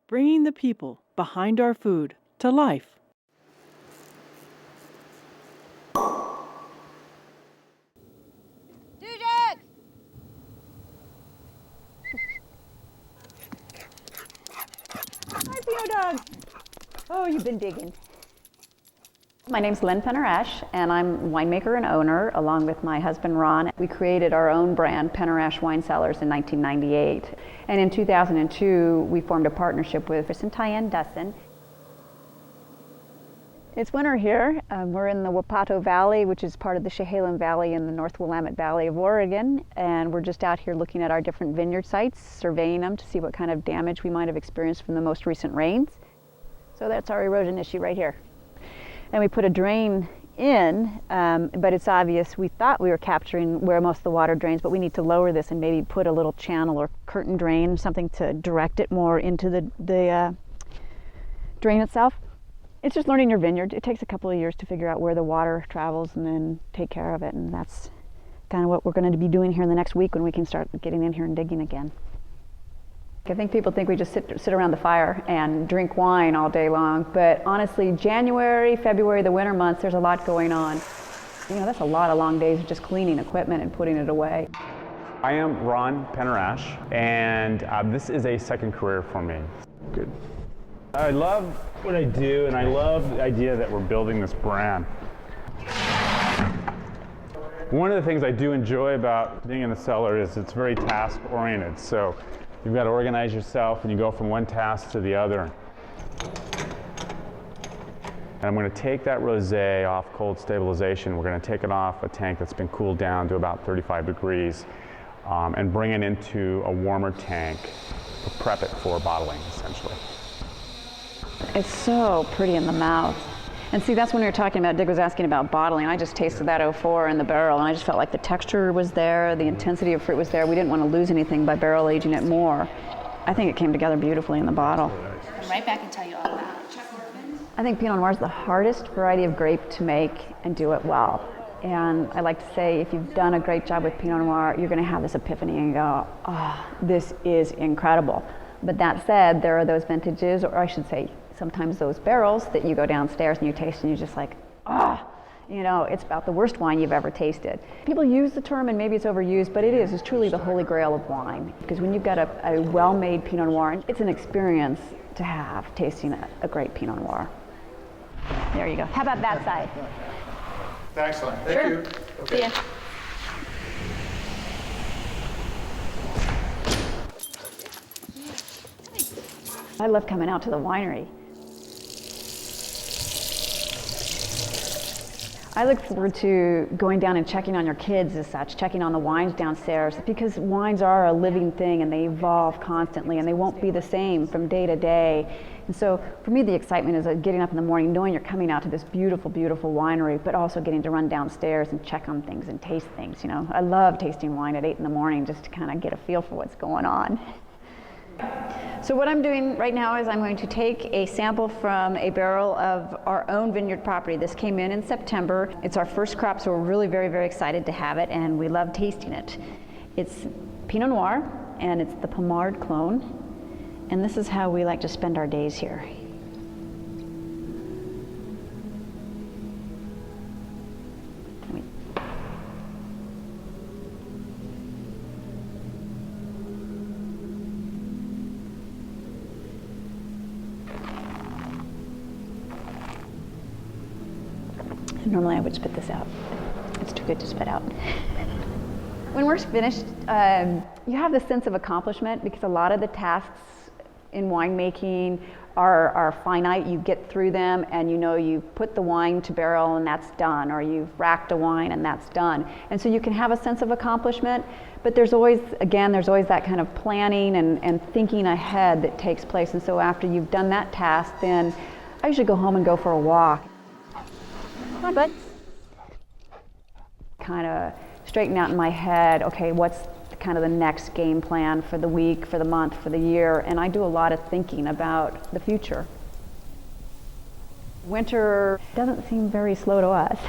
bringing the people behind our food to life. Hi, Pinot Dog. Oh, you've been digging. My name's Lynn Penner-Ash, and I'm winemaker and owner, along with my husband Ron. We created our own brand, Penner-Ash Wine Cellars, in 1998. And in 2002, we formed a partnership with Chris and Tyann Dussin. It's winter here. We're in the Wapato Valley, which is part of the Chehalem Valley in the North Willamette Valley of Oregon. And we're just out here looking at our different vineyard sites, surveying them to see what kind of damage we might have experienced from the most recent rains. So that's our erosion issue right here. And we put a drain in, but it's obvious we thought we were capturing where most of the water drains, but we need to lower this and maybe put a little channel or curtain drain, something to direct it more into the drain itself. It's just learning your vineyard. It takes a couple of years to figure out where the water travels and then take care of it. And that's kind of what we're going to be doing here in the next week when we can start getting in here and digging again. I think people think we just sit around the fire and drink wine all day long, but honestly, January, February, the winter months, there's a lot going on. You know, that's a lot of long days of just cleaning equipment and putting it away. I am Ron Penner-Ash, and this is a second career for me. Good. I love what I do, and I love the idea that we're building this brand. One of the things I do enjoy about being in the cellar is it's very task-oriented. So you've got to organize yourself, and you go from one task to the other. And I'm going to take that rosé off cold stabilization. We're going to take it off a tank that's been cooled down to about 35 degrees and bring it into a warmer tank to prep it for bottling, essentially. It's so pretty in the mouth. And see, that's when we were talking about, Dick was asking about bottling. I just tasted that 04 in the barrel, and I just felt like the texture was there, the intensity of fruit was there. We didn't want to lose anything by barrel aging it more. I think it came together beautifully in the bottle. I'm right back and tell you all about it. I think Pinot Noir is the hardest variety of grape to make and do it well. And I like to say, if you've done a great job with Pinot Noir, you're going to have this epiphany and go, oh, this is incredible. But that said, there are those vintages, or I should say, sometimes those barrels that you go downstairs and you taste and you're just like, ah, you know, it's about the worst wine you've ever tasted. People use the term and maybe it's overused, but it's truly the holy grail of wine. Because when you've got a well-made Pinot Noir, it's an experience to have tasting a great Pinot Noir. There you go. How about that side? Excellent. Thank you. Okay. See ya. I love coming out to the winery. I look forward to going down and checking on your kids as such, checking on the wines downstairs, because wines are a living thing and they evolve constantly and they won't be the same from day to day. And so for me, the excitement is getting up in the morning, knowing you're coming out to this beautiful, beautiful winery, but also getting to run downstairs and check on things and taste things. You know, I love tasting wine at 8 in the morning just to kind of get a feel for what's going on. So what I'm doing right now is I'm going to take a sample from a barrel of our own vineyard property. This came in September. It's our first crop, so we're really very, very excited to have it, and we love tasting it. It's Pinot Noir, and it's the Pommard clone, and this is how we like to spend our days here. Normally I would spit this out. It's too good to spit out. When we're finished, you have this sense of accomplishment because a lot of the tasks in winemaking are finite. You get through them and you know you put the wine to barrel and that's done, or you've racked a wine and that's done. And so you can have a sense of accomplishment, but there's always that kind of planning and thinking ahead that takes place. And so after you've done that task, then I usually go home and go for a walk. Come on, bud. Kind of straighten out in my head, okay, what's kind of the next game plan for the week, for the month, for the year, and I do a lot of thinking about the future. Winter doesn't seem very slow to us.